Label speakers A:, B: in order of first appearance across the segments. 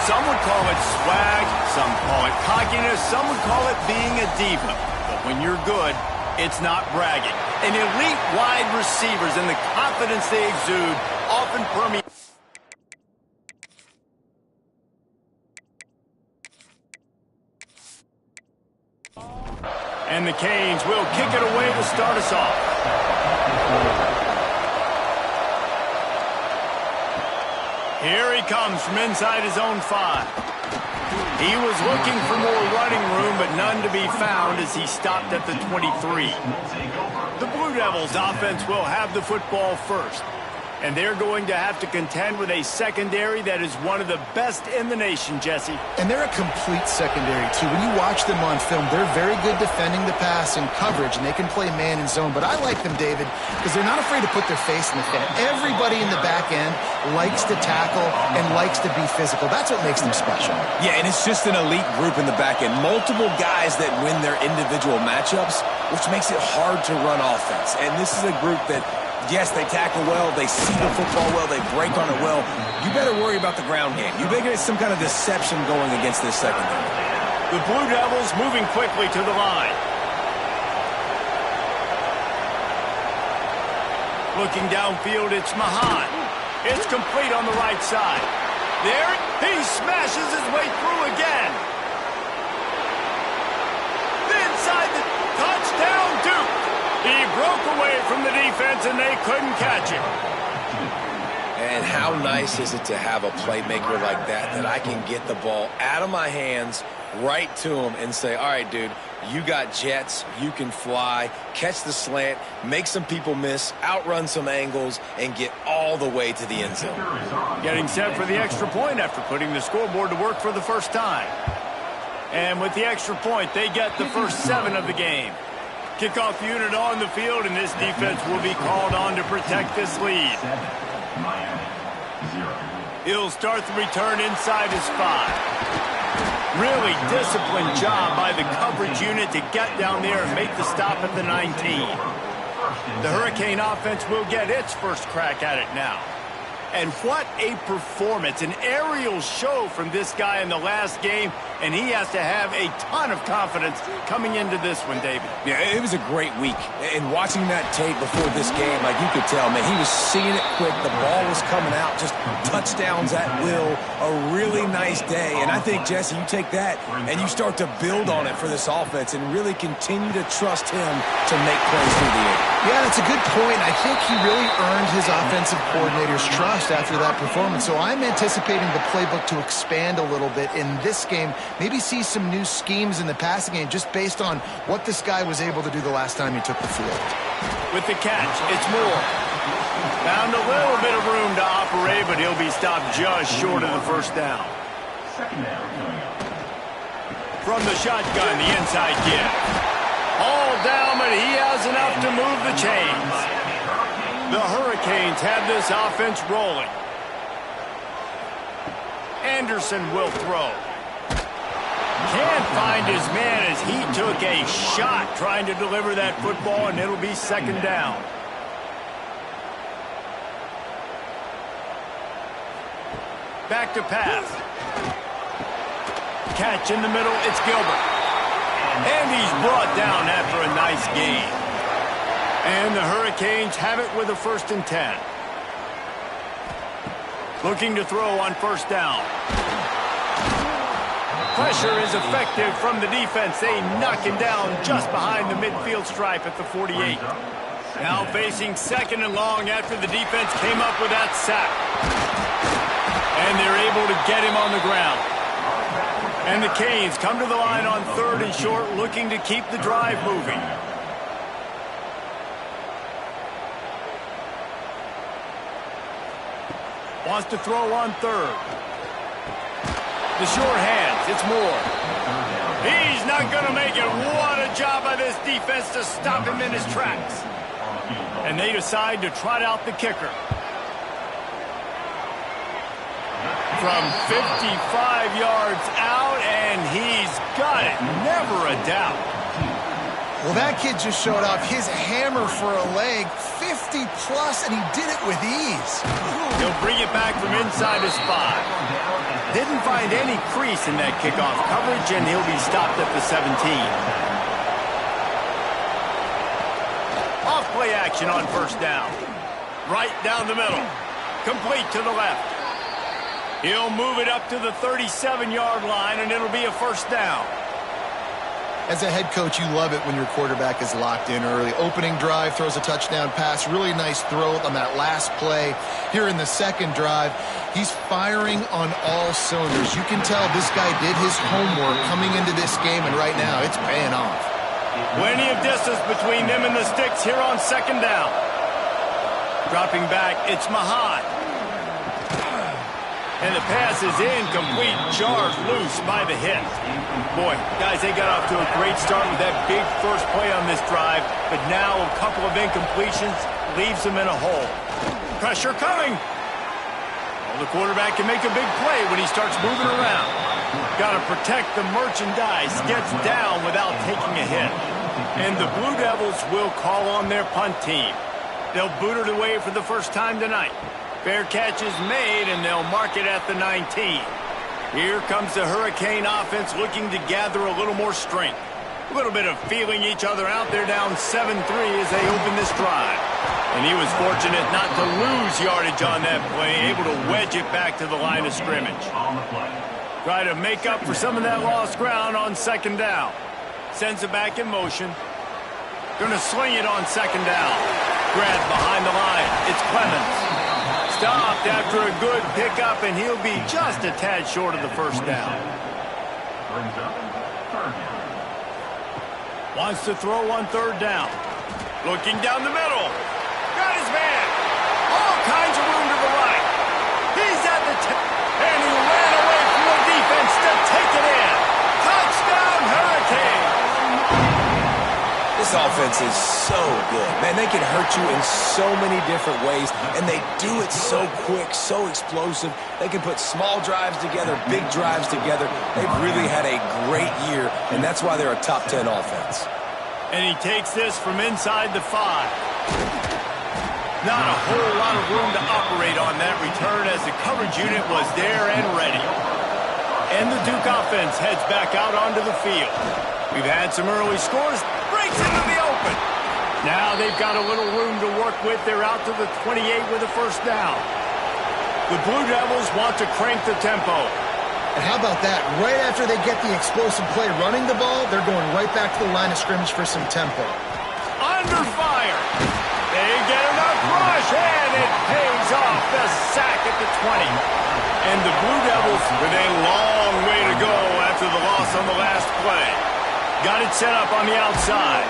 A: Some would call it swag, some call it cockiness, some would call it being a diva. But when you're good, it's not bragging. And elite wide receivers and the confidence they exude often permeate. And the Canes will kick it away to start us off. Here he comes from inside his own 5. He was looking for more running room, but none to be found as he stopped at the 23. The Blue Devils offense will have the football first. And they're going to have to contend with a secondary that is one of the best in the nation, Jesse.
B: And they're a complete secondary, too. When you watch them on film, they're very good defending the pass and coverage, and they can play man and zone. But I like them, David, because they're not afraid to put their face in the fan. Everybody in the back end likes to tackle and likes to be physical. That's what makes them special.
C: Yeah, and it's just an elite group in the back end. Multiple guys that win their individual matchups, which makes it hard to run offense. And this is a group that, yes, they tackle well, they see the football well, they break on it well. You better worry about the ground game. You better get some kind of deception going against this secondary.
A: The Blue Devils moving quickly to the line. Looking downfield, it's Mahan. It's complete on the right side. There, he smashes his way through again. Inside the touchdown, Duke. He broke away from the defense, and they couldn't catch him.
C: And how nice is it to have a playmaker like that I can get the ball out of my hands right to him and say, all right, dude, you got jets, you can fly, catch the slant, make some people miss, outrun some angles, and get all the way to the end zone.
A: Getting set for the extra point after putting the scoreboard to work for the first time. And with the extra point, they get the first 7 of the game. Kickoff unit on the field, and this defense will be called on to protect this lead. He'll start the return inside his 5. Really disciplined job by the coverage unit to get down there and make the stop at the 19. The Hurricane offense will get its first crack at it now. And what a performance, an aerial show from this guy in the last game, and he has to have a ton of confidence coming into this one, David.
C: Yeah, it was a great week. And watching that tape before this game, like you could tell, man, he was seeing it quick. The ball was coming out, just touchdowns at will. A really nice day. And I think, Jesse, you take that and you start to build on it for this offense and really continue to trust him to make plays through the air.
B: Yeah, that's a good point. I think he really earned his offensive coordinator's trust after that performance. So I'm anticipating the playbook to expand a little bit in this game. Maybe see some new schemes in the passing game just based on what this guy was able to do the last time he took the field.
A: With the catch, it's Moore. Found a little bit of room to operate, but he'll be stopped just short of the first down. From the shotgun, the inside give. All down, but he has enough to move the chains. The Hurricanes have this offense rolling. Anderson will throw. Can't find his man as he took a shot trying to deliver that football, and it'll be second down. Back to pass. Catch in the middle, it's Gilbert. And he's brought down after a nice gain. And the Hurricanes have it with a 1st and 10. Looking to throw on first down. Pressure is effective from the defense. They knock him down just behind the midfield stripe at the 48. Now facing 2nd and long after the defense came up with that sack. And they're able to get him on the ground. And the Canes come to the line on 3rd and short, looking to keep the drive moving. Wants to throw on 3rd. The short hands, it's Moore. He's not going to make it. What a job by this defense to stop him in his tracks. And they decide to trot out the kicker. From 55 yards out, and he's got it. Never a doubt.
B: Well, that kid just showed off his hammer for a leg, 50-plus, and he did it with ease.
A: He'll bring it back from inside his 5. Didn't find any crease in that kickoff coverage, and he'll be stopped at the 17. Off play action on first down. Right down the middle. Complete to the left. He'll move it up to the 37-yard line, and it'll be a first down.
B: As a head coach, you love it when your quarterback is locked in early. Opening drive, throws a touchdown pass. Really nice throw on that last play. Here in the second drive, he's firing on all cylinders. You can tell this guy did his homework coming into this game, and right now it's paying off.
A: Plenty of distance between them and the sticks here on second down. Dropping back, it's Mahad. And the pass is incomplete, jarred loose by the hit. Boy, guys, they got off to a great start with that big first play on this drive, but now a couple of incompletions leaves them in a hole. Pressure coming. Well, the quarterback can make a big play when he starts moving around. Got to protect the merchandise, gets down without taking a hit. And the Blue Devils will call on their punt team. They'll boot it away for the first time tonight. Fair catch is made, and they'll mark it at the 19. Here comes the Hurricane offense looking to gather a little more strength. A little bit of feeling each other out. They're down 7-3 as they open this drive. And he was fortunate not to lose yardage on that play, able to wedge it back to the line of scrimmage. Try to make up for some of that lost ground on second down. Sends it back in motion. Going to sling it on second down. Grab behind the line. It's Clemens. Stopped after a good pickup, and he'll be just a tad short of the first down. Wants to throw on third down. Looking down the middle. Got his man. All kinds of room to the right. He's at the and he ran away from the defense to take it in. Touchdown, Hurricane.
C: This offense is so good. Man, they can hurt you in so many different ways, and they do it so quick, so explosive. They can put small drives together, big drives together. They've really had a great year, and that's why they're a top 10 offense.
A: And he takes this from inside the 5. Not a whole lot of room to operate on that return as the coverage unit was there and ready. And the Duke offense heads back out onto the field. We've had some early scores. Breaks into the open. Now they've got a little room to work with. They're out to the 28 with a first down. The Blue Devils want to crank the tempo.
B: And how about that? Right after they get the explosive play running the ball, they're going right back to the line of scrimmage for some tempo.
A: Under fire. They get enough rush, and it pays off. The sack at the 20. And the Blue Devils with a long way to go after the loss on the last play. Got it set up on the outside.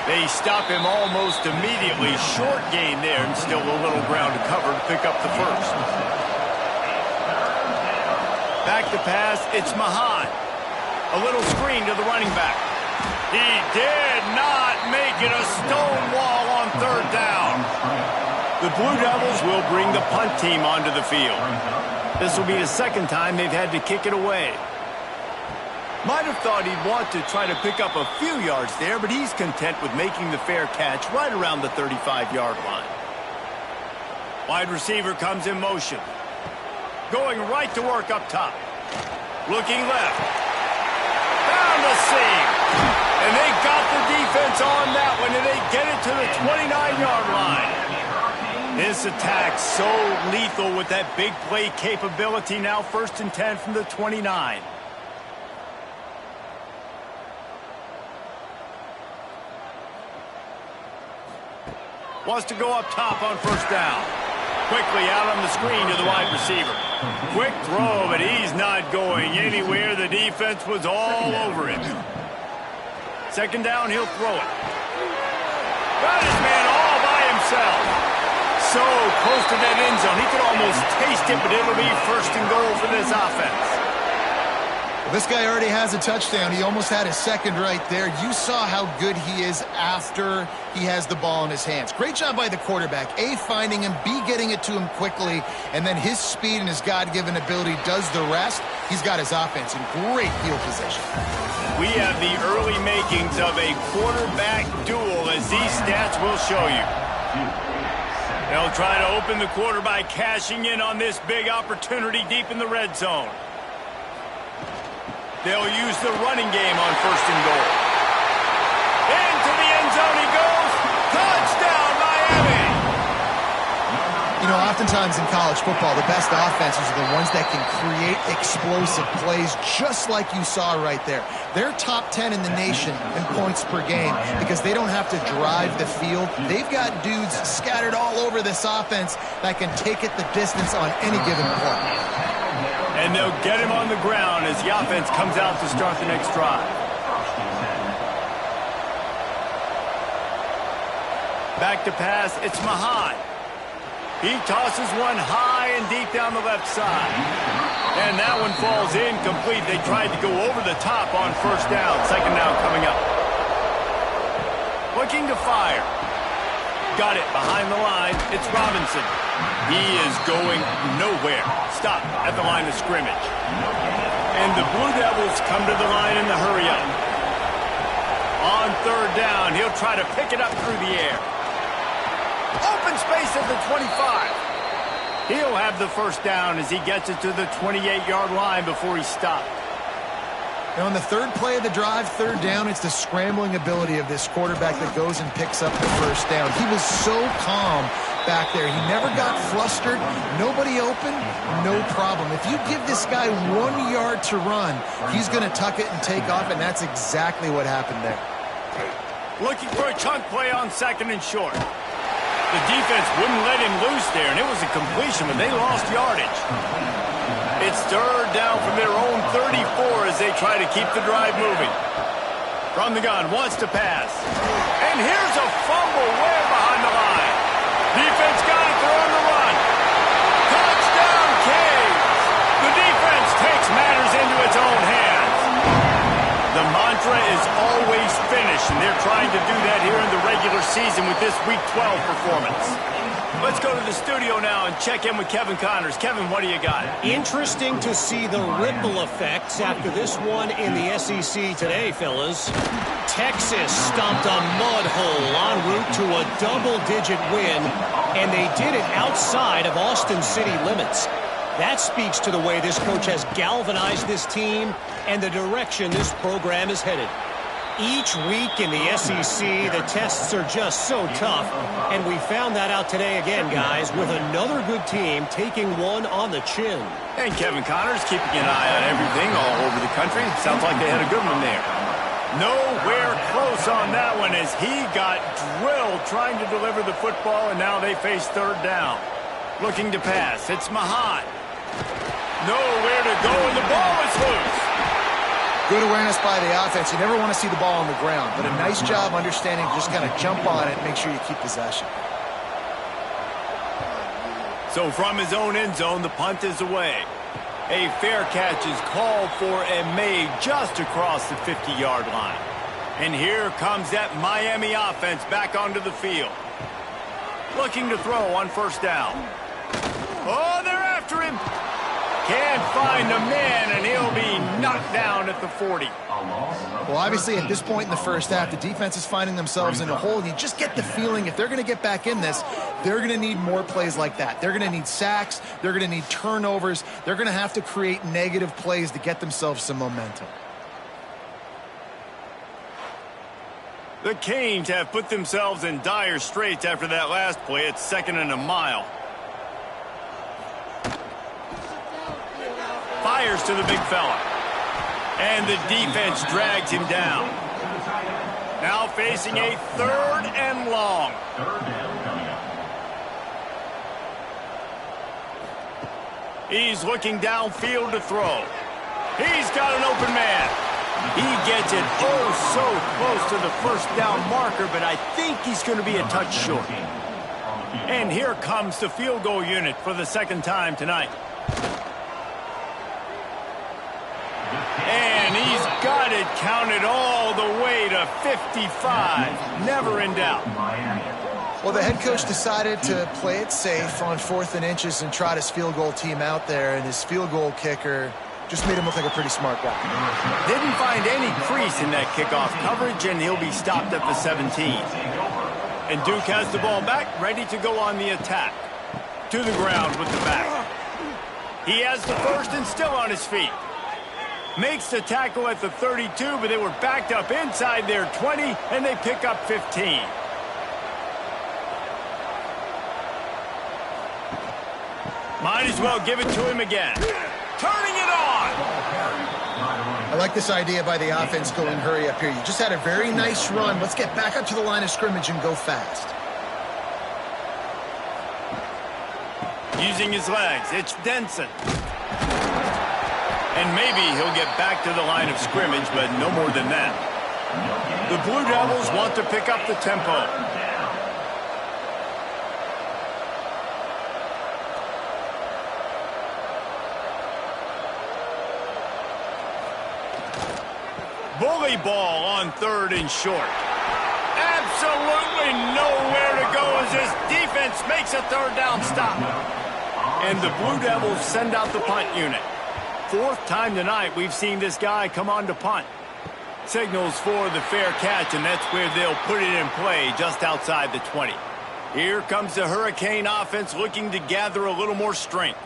A: They stop him almost immediately. Short gain there, and still a little ground to cover to pick up the first. Back to pass, it's Mahad. A little screen to the running back. He did not make it a stone wall on third down. The Blue Devils will bring the punt team onto the field. This will be the second time they've had to kick it away. Might have thought he'd want to try to pick up a few yards there, but he's content with making the fair catch right around the 35-yard line. Wide receiver comes in motion. Going right to work up top. Looking left. Found the seam. And they got the defense on that one, and they get it to the 29-yard line. This attack so lethal with that big play capability. Now 1st and 10 from the 29. Wants to go up top on first down. Quickly out on the screen to the wide receiver. Quick throw, but he's not going anywhere. The defense was all over him. Second down, he'll throw it. Got his man all by himself. So close to that end zone. He could almost taste it, but it'll be 1st and goal for this offense.
B: This guy already has a touchdown. He almost had his second right there. You saw how good he is after he has the ball in his hands. Great job by the quarterback. A, finding him, B, getting it to him quickly, and then his speed and his God-given ability does the rest. He's got his offense in great field position.
A: We have the early makings of a quarterback duel, as these stats will show you. They'll try to open the quarter by cashing in on this big opportunity deep in the red zone. They'll use the running game on 1st and goal. Into the end zone he goes. Touchdown, Miami!
B: You know, oftentimes in college football, the best offenses are the ones that can create explosive plays, just like you saw right there. They're top 10 in the nation in points per game because they don't have to drive the field. They've got dudes scattered all over this offense that can take it the distance on any given play.
A: And they'll get him on the ground as the offense comes out to start the next drive. Back to pass, it's Mahan. He tosses one high and deep down the left side. And that one falls incomplete. They tried to go over the top on 1st down. 2nd down coming up. Looking to fire. Got it behind the line. It's Robinson. He is going nowhere. Stop at the line of scrimmage. And the Blue Devils come to the line in the hurry-up. On 3rd down, he'll try to pick it up through the air. Open space at the 25. He'll have the 1st down as he gets it to the 28-yard line before he's stopped.
B: Now, on the 3rd play of the drive, 3rd down, it's the scrambling ability of this quarterback that goes and picks up the 1st down. He was so calm back there. He never got flustered. Nobody open, no problem. If you give this guy 1 yard to run, he's going to tuck it and take off, and that's exactly what happened there.
A: Looking for a chunk play on 2nd and short. The defense wouldn't let him loose there, and it was a completion, but they lost yardage. It's 3rd down from their own 34 as they try to keep the drive moving. From the gun, wants to pass. And here's a fumble way behind the line. Defense got it, they're on the run. Touchdown, Caves! The defense takes matters into its own hands. The mantra is always finish, and they're trying to do that here in the regular season with this Week 12 performance. Let's go to the studio now and check in with Kevin Connors. Kevin, what do you got?
D: Interesting to see the ripple effects after this one in the SEC today, fellas. Texas stomped a mud hole en route to a double-digit win, and they did it outside of Austin city limits. That speaks to the way this coach has galvanized this team and the direction this program is headed. Each week in the SEC, the tests are just so tough, and we found that out today again, guys, with another good team taking one on the chin.
A: And Kevin Connors keeping an eye on everything all over the country. Sounds like they had a good one there. Nowhere close on that one as he got drilled trying to deliver the football, and now they face 3rd down. Looking to pass. It's Mahan. Nowhere to go, and the ball is loose.
B: Good awareness by the offense. You never want to see the ball on the ground, but a nice job understanding to just kind of jump on it and make sure you keep possession.
A: So from his own end zone, the punt is away. A fair catch is called for and made just across the 50-yard line. And here comes that Miami offense back onto the field. Looking to throw on 1st down. Oh, they're after him. Can't find a man, and he'll be knocked down at the 40.
B: Well, obviously, at this point in the 1st half, the defense is finding themselves in a hole, and you just get the feeling if they're going to get back in this, they're going to need more plays like that. They're going to need sacks. They're going to need turnovers. They're going to have to create negative plays to get themselves some momentum.
A: The Canes have put themselves in dire straits after that last play. It's 2nd and a mile. Fires to the big fella. And the defense drags him down. Now facing a 3rd and long. He's looking downfield to throw. He's got an open man. He gets it so close to the 1st down marker, but I think he's going to be a touch short. And here comes the field goal unit for the 2nd time tonight. And he's got it counted all the way to 55. Never in doubt.
B: Well, the head coach decided to play it safe on 4th and inches and trot his field goal team out there, and his field goal kicker just made him look like a pretty smart guy.
A: Didn't find any crease in that kickoff coverage, and he'll be stopped at the 17. And Duke has the ball back, ready to go on the attack. To the ground with the back. He has the first and still on his feet. Makes the tackle at the 32, but they were backed up inside their 20, and they pick up 15. Might as well give it to him again. Turning it on!
B: I like this idea by the offense going hurry up here. You just had a very nice run. Let's get back up to the line of scrimmage and go fast.
A: Using his legs, it's Denson. And maybe he'll get back to the line of scrimmage, but no more than that. The Blue Devils want to pick up the tempo. Bully ball on 3rd and short. Absolutely nowhere to go as this defense makes a 3rd down stop. And the Blue Devils send out the punt unit. 4th time tonight we've seen this guy come on to punt. Signals for the fair catch, and that's where they'll put it in play just outside the 20. Here comes the Hurricane offense looking to gather a little more strength.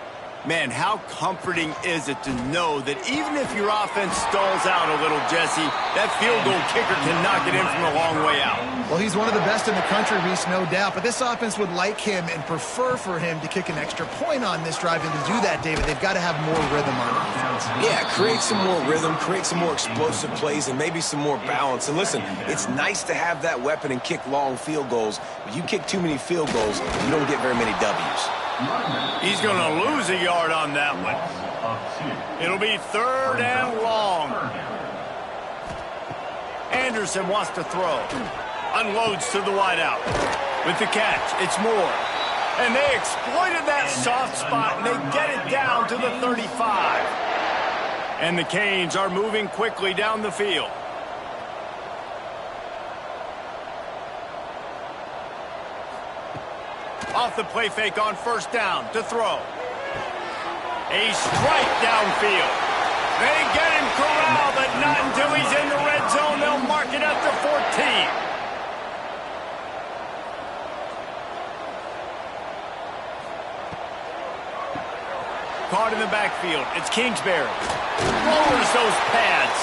A: Man, how comforting is it to know that even if your offense stalls out a little, Jesse, that field goal kicker can knock it in from a long way out.
B: Well, he's one of the best in the country, Reese, no doubt. But this offense would like him and prefer for him to kick an extra point on this drive. And to do that, David, they've got to have more rhythm on defense.
C: Yeah, create some more rhythm, create some more explosive plays, and maybe some more balance. And listen, it's nice to have that weapon and kick long field goals. But you kick too many field goals, you don't get very many W's.
A: He's going to lose a yard on that one. It'll be 3rd and long. Anderson wants to throw. Unloads to the wideout. With the catch, it's Moore. And they exploited that soft spot, and they get it down to the 35. And the Canes are moving quickly down the field. Off the play fake on 1st down to throw. A strike downfield. They get him corralled, but not until he's in the red zone. They'll mark it at the 14. Caught in the backfield. It's Kingsbury. Lowers those pads.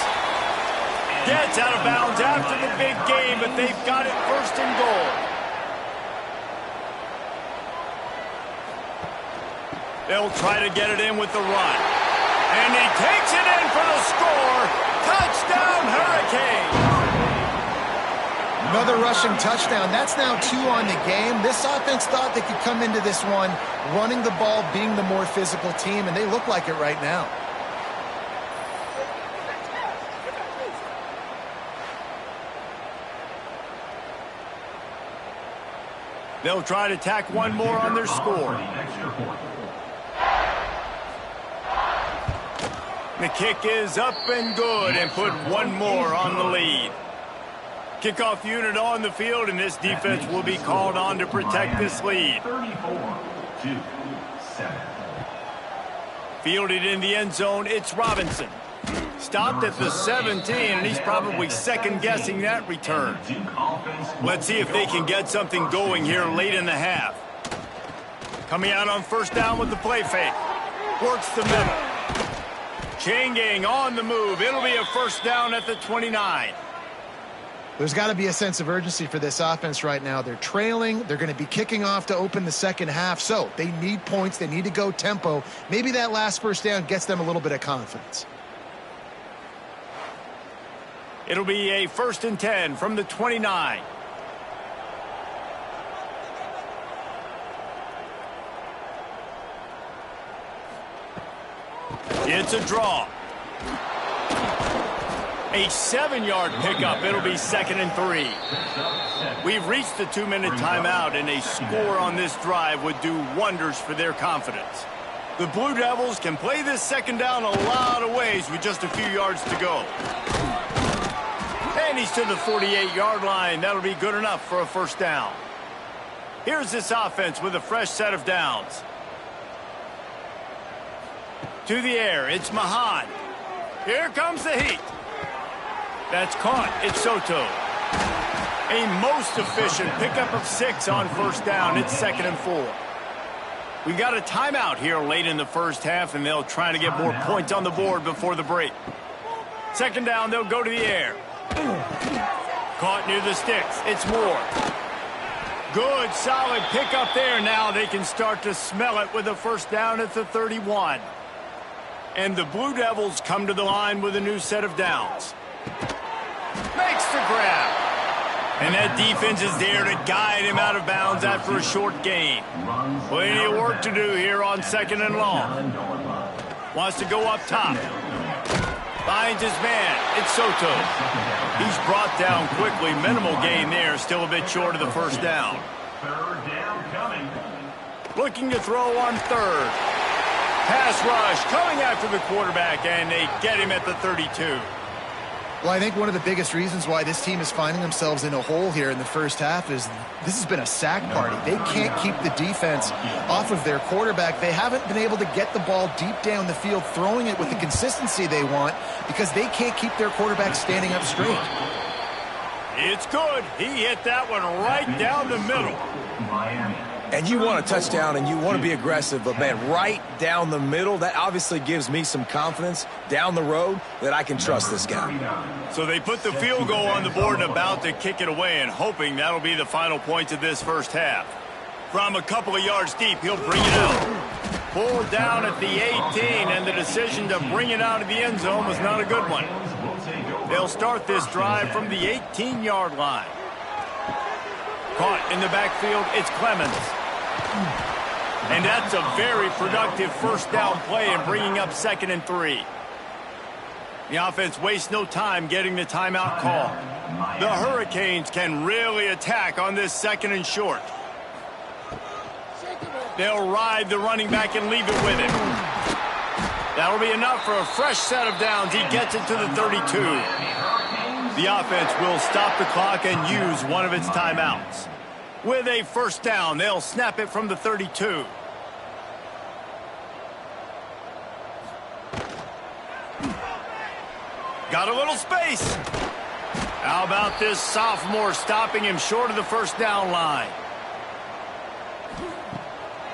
A: Gets out of bounds after the big game, but they've got it 1st and goal. They'll try to get it in with the run. And he takes it in for the score. Touchdown, Hurricane.
B: Another rushing touchdown. That's now 2 on the game. This offense thought they could come into this one running the ball, being the more physical team, and they look like it right now.
A: They'll try to tack one more on their score. The kick is up and good and put one more on the lead. Kickoff unit on the field, and this defense will be called on to protect this lead.
E: 34-7.
A: Fielded in the end zone, it's Robinson. Stopped at the 17, and he's probably second-guessing that return. Let's see if they can get something going here late in the half. Coming out on 1st down with the play fake. Works the middle. Chain gang on the move. It'll be a 1st down at the 29.
B: There's got to be a sense of urgency for this offense right now. They're trailing. They're going to be kicking off to open the second half. So they need points. They need to go tempo. Maybe that last 1st down gets them a little bit of confidence.
A: It'll be a 1st and 10 from the 29. It's a draw. A 7-yard pickup. It'll be 2nd and 3. We've reached the 2-minute timeout, and a score on this drive would do wonders for their confidence. The Blue Devils can play this 2nd down a lot of ways with just a few yards to go. And he's to the 48-yard line. That'll be good enough for a 1st down. Here's this offense with a fresh set of downs. To the air, it's Mahan. Here comes the heat. That's caught. It's Soto. A most efficient pickup of 6 on first down. It's 2nd and 4. We got a timeout here late in the first half, and they'll try to get more points on the board before the break. 2nd down, they'll go to the air. Caught near the sticks. It's Moore. Good, solid pickup there. Now they can start to smell it with a first down at the 31. And the Blue Devils come to the line with a new set of downs. Makes the grab. And that defense is there to guide him out of bounds after a short gain. Plenty of work to do here on 2nd and long. Wants to go up top. Finds his man. It's Soto. He's brought down quickly. Minimal gain there. Still a bit short of the first down. Looking to throw on 3rd. Pass rush coming after the quarterback, and they get him at the 32.
B: Well, I think one of the biggest reasons why this team is finding themselves in a hole here in the first half is this has been a sack party. They can't keep the defense off of their quarterback. They haven't been able to get the ball deep down the field, throwing it with the consistency they want because they can't keep their quarterback standing up straight.
A: It's good. He hit that one right down the middle.
C: And you want a touchdown and you want to be aggressive, but, man, right down the middle, that obviously gives me some confidence down the road that I can trust this guy.
A: So they put the field goal on the board and about to kick it away and hoping that'll be the final points of this first half. From a couple of yards deep, he'll bring it out. Pulled down at the 18, and the decision to bring it out of the end zone was not a good one. They'll start this drive from the 18-yard line. Caught in the backfield, it's Clemens. And that's a very productive first down play and bringing up 2nd and 3. The offense wastes no time getting the timeout call. The Hurricanes can really attack on this 2nd and short. They'll ride the running back and leave it with him. That'll be enough for a fresh set of downs. He gets it to the 32. The offense will stop the clock and use one of its timeouts. With a first down, they'll snap it from the 32. Got a little space. How about this sophomore stopping him short of the first down line?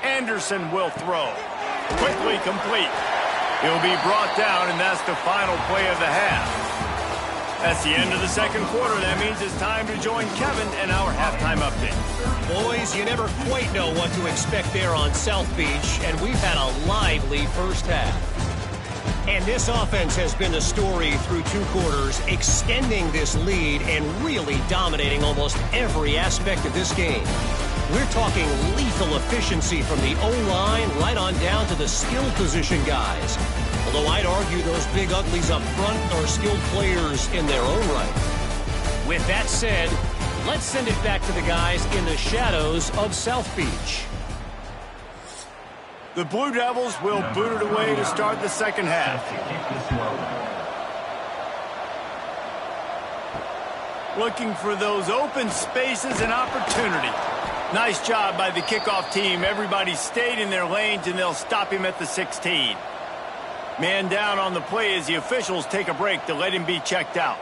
A: Anderson will throw. Quickly complete. He'll be brought down, and that's the final play of the half. That's the end of the second quarter. That means it's time to join Kevin and our halftime update.
D: Boys, you never quite know what to expect there on South Beach, and we've had a lively first half. And this offense has been the story through 2 quarters, extending this lead and really dominating almost every aspect of this game. We're talking lethal efficiency from the O-line right on down to the skill position guys. Although I'd argue those big uglies up front are skilled players in their own right. With that said, let's send it back to the guys in the shadows of South Beach.
A: The Blue Devils will boot it away to start the second half. Looking for those open spaces and opportunity. Nice job by the kickoff team. Everybody stayed in their lanes, and they'll stop him at the 16. Man down on the play as the officials take a break to let him be checked out.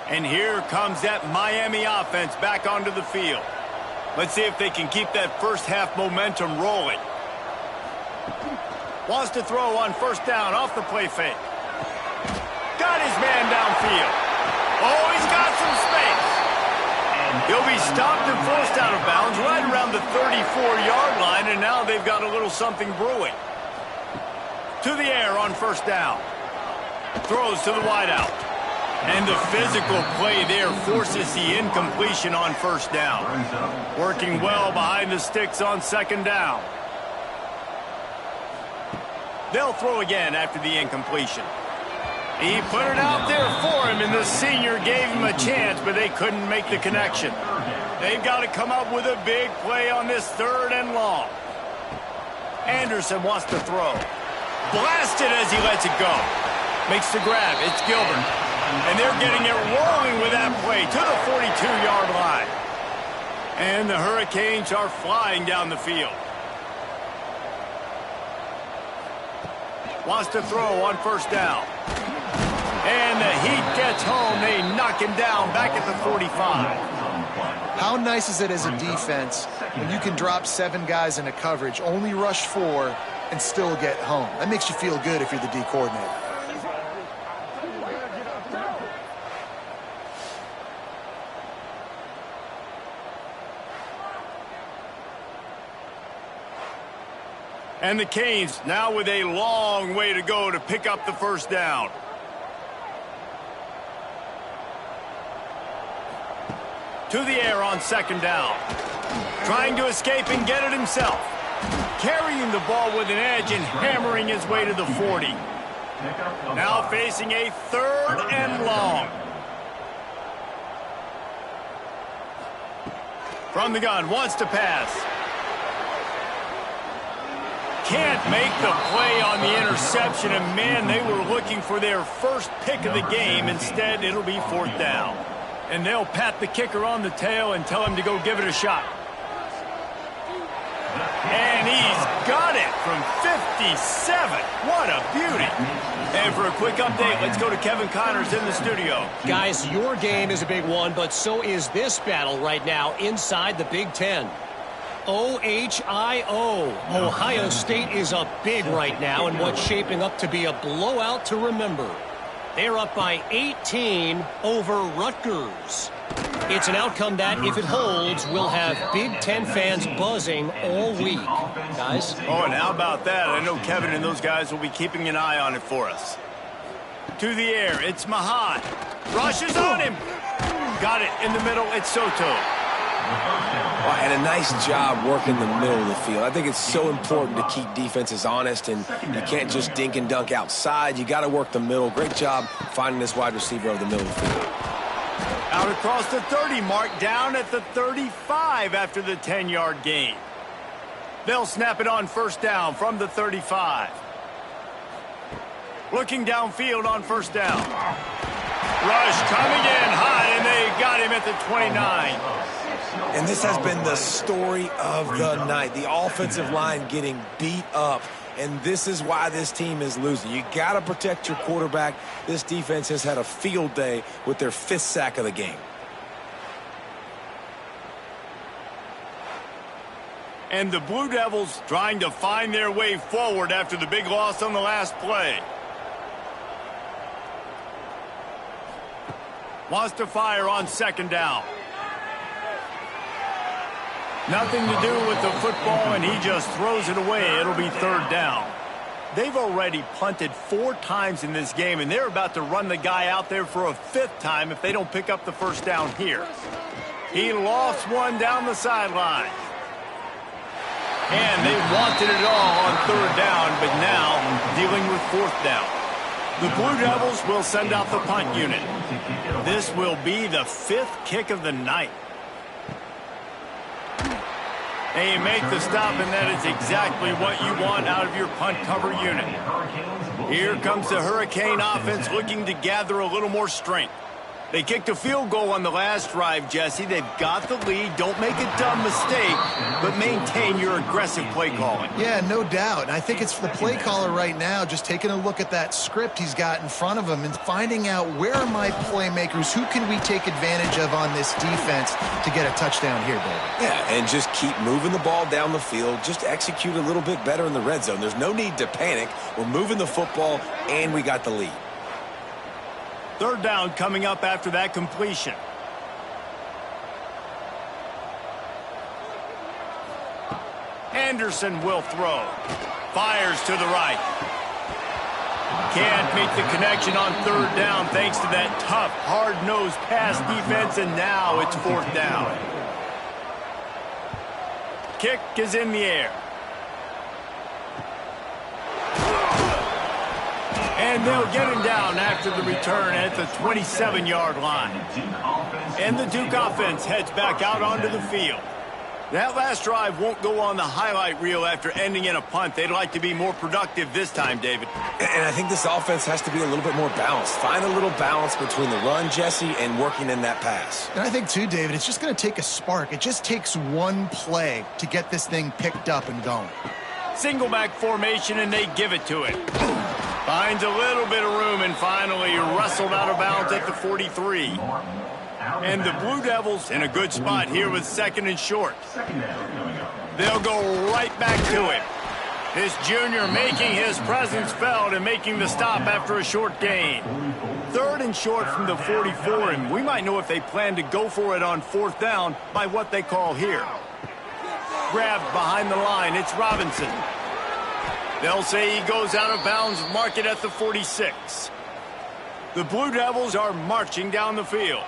A: And here comes that Miami offense back onto the field. Let's see if they can keep that first half momentum rolling. Wants to throw on first down off the play fake. Got his man downfield. Oh, he's got some space. He'll be stopped and forced out of bounds right around the 34-yard line, and now they've got a little something brewing. To the air on first down. Throws to the wideout. And the physical play there forces the incompletion on first down. Working well behind the sticks on second down. They'll throw again after the incompletion. He put it out there for him, and the senior gave him a chance, but they couldn't make the connection. They've got to come up with a big play on this 3rd and long. Anderson wants to throw. Blasted as he lets it go. Makes the grab. It's Gilbert. And they're getting it rolling with that play to the 42-yard line. And the Hurricanes are flying down the field. Wants to throw on first down. And the heat gets home. They knock him down back at the 45.
B: How nice is it as a defense when you can drop 7 guys into coverage, only rush 4, and still get home? That makes you feel good if you're the D coordinator.
A: And the Canes now with a long way to go to pick up the first down. To the air on second down. Trying to escape and get it himself. Carrying the ball with an edge and hammering his way to the 40. Now facing a 3rd and long. From the gun, wants to pass. Can't make the play on the interception, and man, they were looking for their first pick of the game. Instead, it'll be 4th down. And they'll pat the kicker on the tail and tell him to go give it a shot. And he's got it from 57. What a beauty. And for a quick update, let's go to Kevin Connors in the studio.
D: Guys, your game is a big one, but so is this battle right now inside the Big Ten. OHIO. Ohio State is up big right now in what's shaping up to be a blowout to remember. They're up by 18 over Rutgers. It's an outcome that, if it holds, will have Big Ten fans buzzing all week. Guys?
A: Oh, and how about that? I know Kevin and those guys will be keeping an eye on it for us. To the air, it's Mahan. Rushes on him. Got it in the middle, it's Soto.
C: Well, and a nice job working the middle of the field. I think it's so important to keep defenses honest, and you can't just dink and dunk outside. You got to work the middle. Great job finding this wide receiver of the middle of the field.
A: Out across the 30 mark, down at the 35 after the 10-yard gain. They'll snap it on first down from the 35. Looking downfield on first down. Rush coming in high, and they got him at the 29.
C: And this has been the story of the night. The offensive line getting beat up. And this is why this team is losing. You got to protect your quarterback. This defense has had a field day with their 5th sack of the game.
A: And the Blue Devils trying to find their way forward after the big loss on the last play. Wants to fire on second down. Nothing to do with the football, and he just throws it away. It'll be 3rd down. They've already punted 4 times in this game, and they're about to run the guy out there for a 5th time if they don't pick up the first down here. He lost one down the sideline. And they wanted it all on 3rd down, but now dealing with 4th down. The Blue Devils will send out the punt unit. This will be the 5th kick of the night. And you make the stop, and that is exactly what you want out of your punt cover unit. Here comes the Hurricane offense looking to gather a little more strength. They kicked a field goal on the last drive, Jesse. They've got the lead. Don't make a dumb mistake, but maintain your aggressive play calling.
B: Yeah, no doubt. And I think it's the play caller right now just taking a look at that script he's got in front of him and finding out where are my playmakers, who can we take advantage of on this defense to get a touchdown here, David.
C: Yeah, and just keep moving the ball down the field. Just execute a little bit better in the red zone. There's no need to panic. We're moving the football, and we got the lead.
A: 3rd down coming up after that completion. Anderson will throw. Fires to the right. Can't make the connection on 3rd down thanks to that tough, hard-nosed pass defense, and now it's 4th down. Kick is in the air. And they'll get him down after the return at the 27-yard line. And the Duke offense heads back out onto the field. That last drive won't go on the highlight reel after ending in a punt. They'd like to be more productive this time, David.
C: And I think this offense has to be a little bit more balanced. Find a little balance between the run, Jesse, and working in that pass.
B: And I think, too, David, it's just going to take a spark. It just takes one play to get this thing picked up and going.
A: Single back formation, and they give it to it. Finds a little bit of room and finally wrestled out of bounds at the 43. And the Blue Devils in a good spot here with 2nd and short. They'll go right back to him. This junior making his presence felt and making the stop after a short gain. 3rd and short from the 44, and we might know if they plan to go for it on 4th down by what they call here. Grabbed behind the line, it's Robinson. They'll say he goes out of bounds, mark it at the 46. The Blue Devils are marching down the field.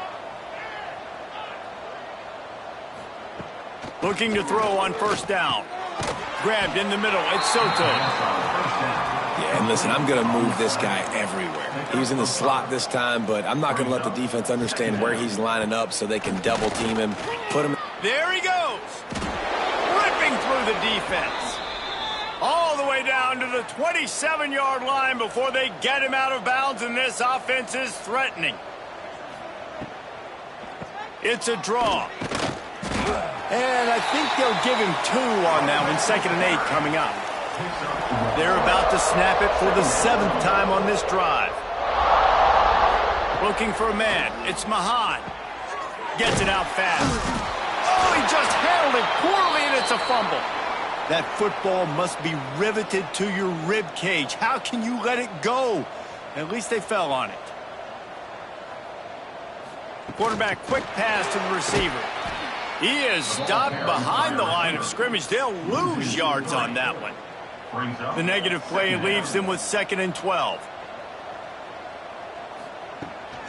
A: Looking to throw on 1st down. Grabbed in the middle, it's Soto.
C: Yeah, and listen, I'm going to move this guy everywhere. He was in the slot this time, but I'm not going to let the defense understand where he's lining up so they can double team him, put him.
A: There he goes. Ripping through the defense. All the way down to the 27-yard line before they get him out of bounds, and this offense is threatening. It's a draw. And I think they'll give him 2 on that one. 2nd and 8 coming up. They're about to snap it for the 7th time on this drive. Looking for a man. It's Mahan. Gets it out fast. Oh, he just handled it poorly, and it's a fumble. That football must be riveted to your rib cage. How can you let it go? At least they fell on it. Quarterback, quick pass to the receiver. He is stopped behind the line of scrimmage. They'll lose yards on that one. The negative play leaves them with 2nd and 12.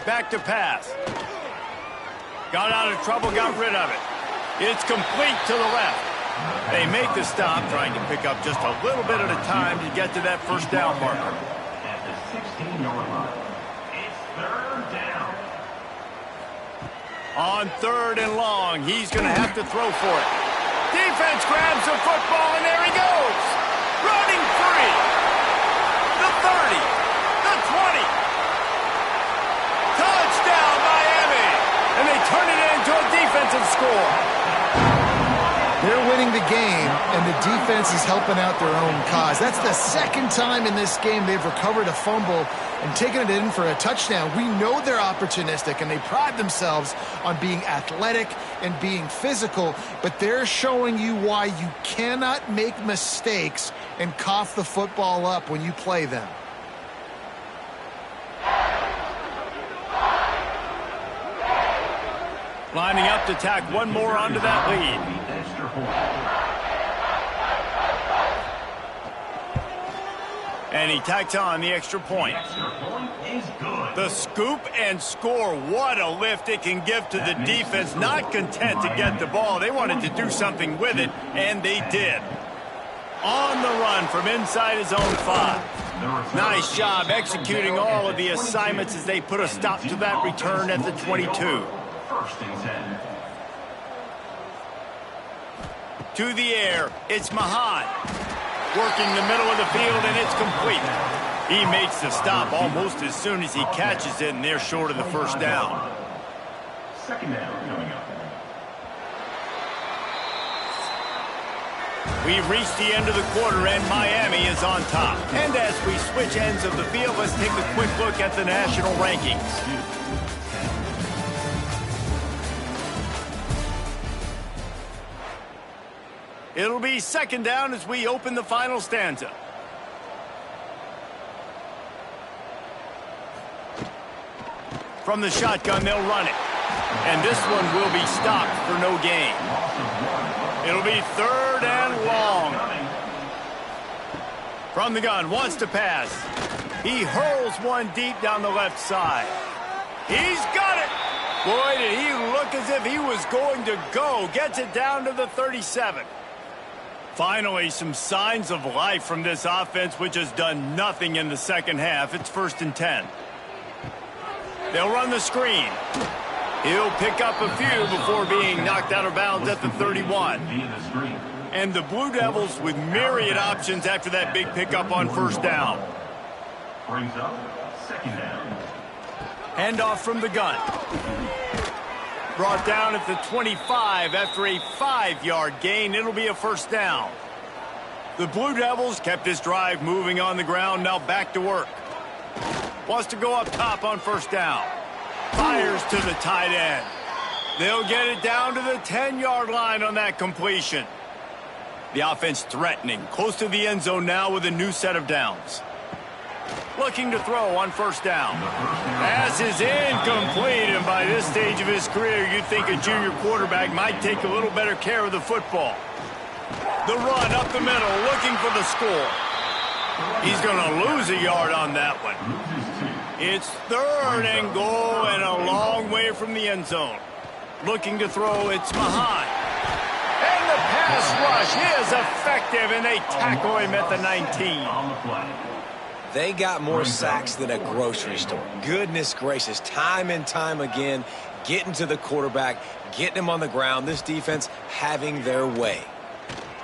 A: Back to pass. Got out of trouble, got rid of it. It's complete to the left. They make the stop, trying to pick up just a little bit at a time to get to that 1st down marker.
E: At the 16-yard line, it's 3rd down.
A: On 3rd and long, he's going to have to throw for it. Defense grabs the football, and there he goes. Running free. The 30. The 20. Touchdown, Miami. And they turn it into a defensive score.
B: They're winning the game, and the defense is helping out their own cause. That's the 2nd time in this game they've recovered a fumble and taken it in for a touchdown. We know they're opportunistic, and they pride themselves on being athletic and being physical, but they're showing you why you cannot make mistakes and cough the football up when you play them.
A: Lining up to tack one more onto that lead. And he tacked on the extra point. The scoop and score. What a lift it can give to the defense. Not content to get the ball. They wanted to do something with it, and they did. On the run from inside his own 5. Nice job executing all of the assignments as they put a stop to that return at the 22.
E: 1st and 10.
A: To the air, it's Mahan. Working the middle of the field, and it's complete. He makes the stop almost as soon as he catches it, and they're short of the 1st down.
E: 2nd down coming up.
A: We've reached the end of the quarter, and Miami is on top. And as we switch ends of the field, let's take a quick look at the national rankings. It'll be 2nd down as we open the final stanza. From the shotgun, they'll run it. And this one will be stopped for no gain. It'll be 3rd and long. From the gun, wants to pass. He hurls one deep down the left side. He's got it. Boy, did he look as if he was going to go. Gets it down to the 37. Finally, some signs of life from this offense, which has done nothing in the 2nd half. It's 1st and 10. They'll run the screen. He'll pick up a few before being knocked out of bounds at the 31. And the Blue Devils with myriad options after that big pickup on 1st down.
E: Brings up 2nd down.
A: Handoff from the gun. Brought down at the 25 after a 5-yard gain. It'll be a 1st down. The Blue Devils kept this drive moving on the ground. Now back to work. Wants to go up top on 1st down. Fires to the tight end. They'll get it down to the 10-yard line on that completion. The offense threatening, close to the end zone now with a new set of downs. Looking to throw on first down. Pass is incomplete, and by this stage of his career, you'd think a junior quarterback might take a little better care of the football. The run up the middle, looking for the score. He's going to lose a yard on that one. It's 3rd and goal and a long way from the end zone. Looking to throw, it's Mahan. And the pass rush is effective, and they tackle him at the 19.
C: They got more sacks than a grocery store. Goodness gracious, time and time again, getting to the quarterback, getting him on the ground. This defense having their way.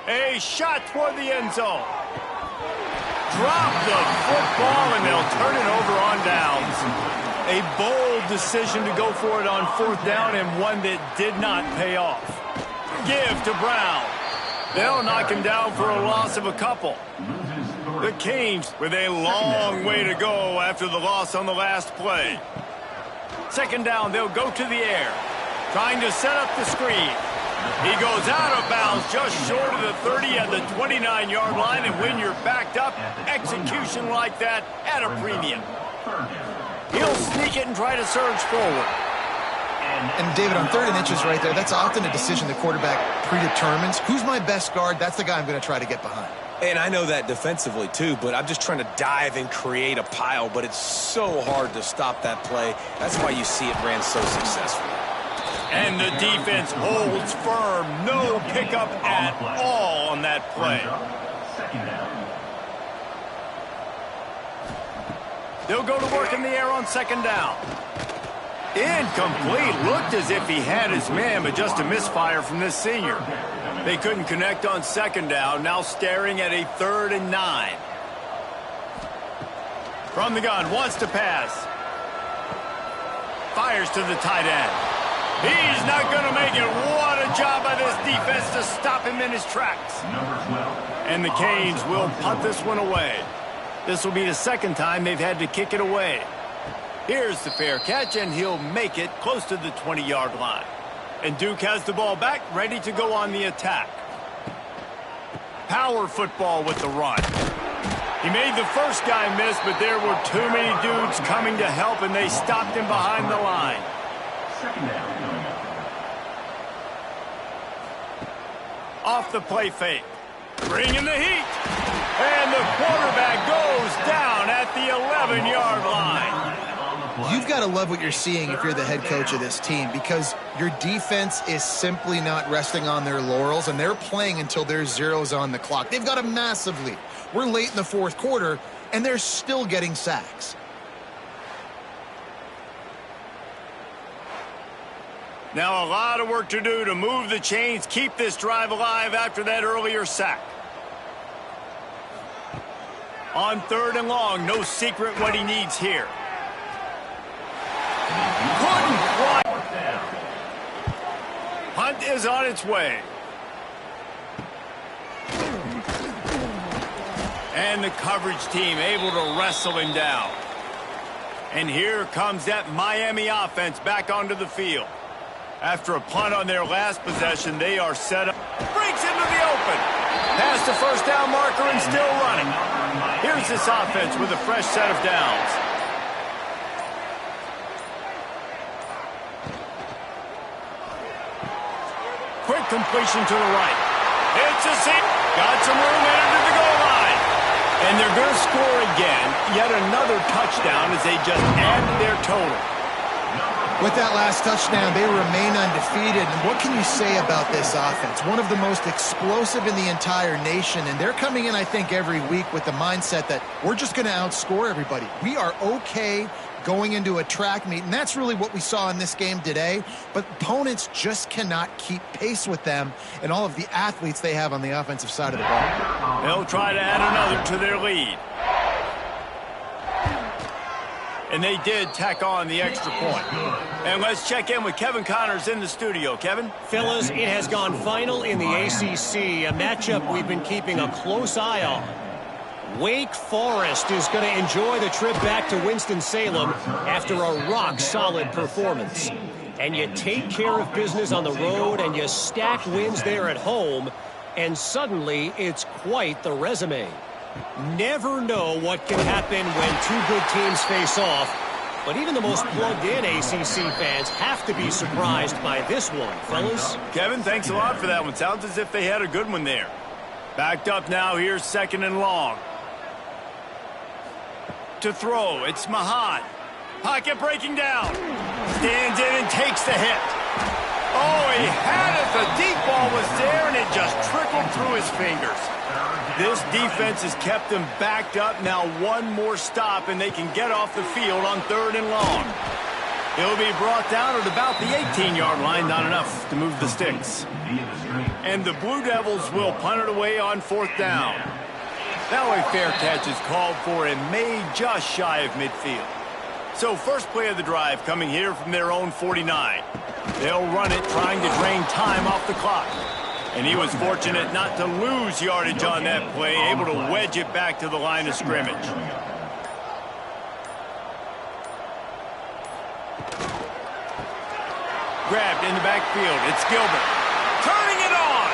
A: A shot toward the end zone. Drop the football, and they'll turn it over on downs. A bold decision to go for it on 4th down, and one that did not pay off. Give to Brown. They'll knock him down for a loss of a couple. The Canes with a long way to go after the loss on the last play. 2nd down, they'll go to the air, trying to set up the screen. He goes out of bounds just short of the 30 at the 29-yard line, and when you're backed up, execution like that at a premium. He'll sneak it and try to surge forward.
B: And David, on 3rd and inches right there, that's often a decision the quarterback predetermines. Who's my best guard? That's the guy I'm going to try to get behind.
C: And I know that defensively too, but I'm just trying to dive and create a pile, but it's so hard to stop that play. That's why you see it ran so successfully.
A: And the defense holds firm. No pickup at all on that play. They'll go to work in the air on 2nd down. Incomplete. Looked as if he had his man, but just a misfire from this senior. They couldn't connect on 2nd down. Now staring at a 3rd and 9. From the gun, wants to pass. Fires to the tight end. He's not going to make it. What a job by this defense to stop him in his tracks. And the Canes will punt this one away. This will be the 2nd time they've had to kick it away. Here's the fair catch, and he'll make it close to the 20-yard line. And Duke has the ball back, ready to go on the attack. Power football with the run. He made the first guy miss, but there were too many dudes coming to help, and they stopped him behind the line.
E: 2nd down.
A: Off the play fake. Bringing the heat. And the quarterback goes down at the 11-yard line.
B: You've got to love what you're seeing if you're the head coach of this team, because your defense is simply not resting on their laurels, and they're playing until there's zeros on the clock. They've got a massive lead. We're late in the 4th quarter, and they're still getting sacks.
A: Now a lot of work to do to move the chains, keep this drive alive after that earlier sack. On 3rd and long, no secret what he needs here. Couldn't quite. Hunt is on its way. And the coverage team able to wrestle him down. And here comes that Miami offense back onto the field. After a punt on their last possession, they are set up. Breaks into the open. Past the 1st down marker and still running. Here's this offense with a fresh set of downs. Quick completion to the right. It's a seam. Got some room into the goal line. And they're going to score again. Yet another touchdown as they just add to their total.
B: With that last touchdown, they remain undefeated. And what can you say about this offense? One of the most explosive in the entire nation. And they're coming in, I think, every week with the mindset that we're just going to outscore everybody. We are okay going into a track meet, and that's really what we saw in this game today. But opponents just cannot keep pace with them and all of the athletes they have on the offensive side of the ball.
A: They'll try to add another to their lead. And they did tack on the extra point. And let's check in with Kevin Connors in the studio. Kevin?
D: Fellas, it has gone final in the ACC, a matchup we've been keeping a close eye on. Wake Forest is going to enjoy the trip back to Winston-Salem after a rock-solid performance. And you take care of business on the road, and you stack wins there at home, and suddenly it's quite the resume. Never know what can happen when two good teams face off, but even the most plugged-in ACC fans have to be surprised by this one, fellas.
A: Kevin, thanks a lot for that one. Sounds as if they had a good one there. Backed up now, here's 2nd and long. To throw, it's Mahan. Pocket breaking down. Stands in and takes the hit. Oh, he had it. The deep ball was there, and it just trickled through his fingers. This defense has kept them backed up. Now one more stop, and they can get off the field on 3rd and long. He'll be brought down at about the 18-yard line. Not enough to move the sticks. And the Blue Devils will punt it away on 4th down. Now a fair catch is called for and made just shy of midfield. So first play of the drive coming here from their own 49. They'll run it, trying to drain time off the clock. And he was fortunate not to lose yardage on that play, able to wedge it back to the line of scrimmage. Grabbed in the backfield. It's Gilbert. Turning it on.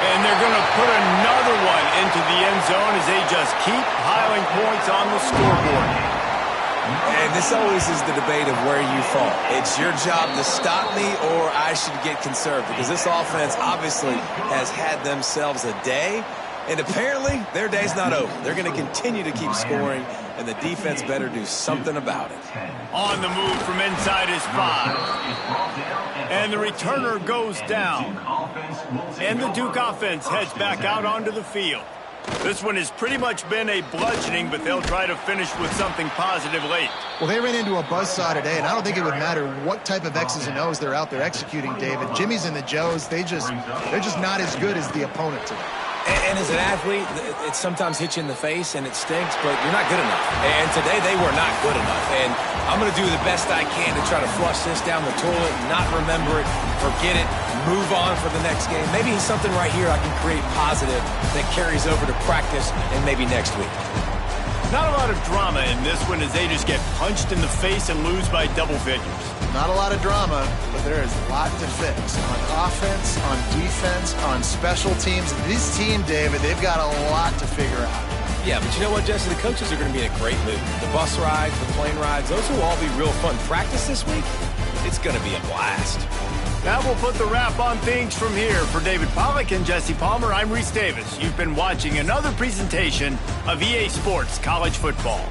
A: And they're going to put another one into the end zone as they just keep piling points on the scoreboard.
C: And this always is the debate of where you fall. It's your job to stop me or I should get conserved, because this offense obviously has had themselves a day, and apparently their day's not over. They're going to continue to keep scoring, and the defense better do something about it.
A: On the move from inside his 5. And the returner goes down. And the Duke offense heads back out onto the field. This one has pretty much been a bludgeoning, but they'll try to finish with something positive late.
B: Well, they ran into a buzzsaw today, and I don't think it would matter what type of X's and O's they're out there executing, David. Jimmy's and the Joes, they're just not as good as the opponent today.
C: And as an athlete, it sometimes hits you in the face and it stinks, but you're not good enough. And today they were not good enough. And I'm going to do the best I can to try to flush this down the toilet, not remember it, forget it, move on for the next game. Maybe something right here I can create positive that carries over to practice and maybe next week.
A: Not a lot of drama in this one as they just get punched in the face and lose by double figures.
B: Not a lot of drama, but there is a lot to fix on offense, on defense, on special teams. This team, David, they've got a lot to figure out.
C: Yeah, but you know what, Jesse? The coaches are going to be in a great mood. The bus rides, the plane rides, those will all be real fun. Practice this week, it's going to be a blast.
A: That will put the wrap on things from here. For David Pollack and Jesse Palmer, I'm Reese Davis. You've been watching another presentation of EA Sports College Football.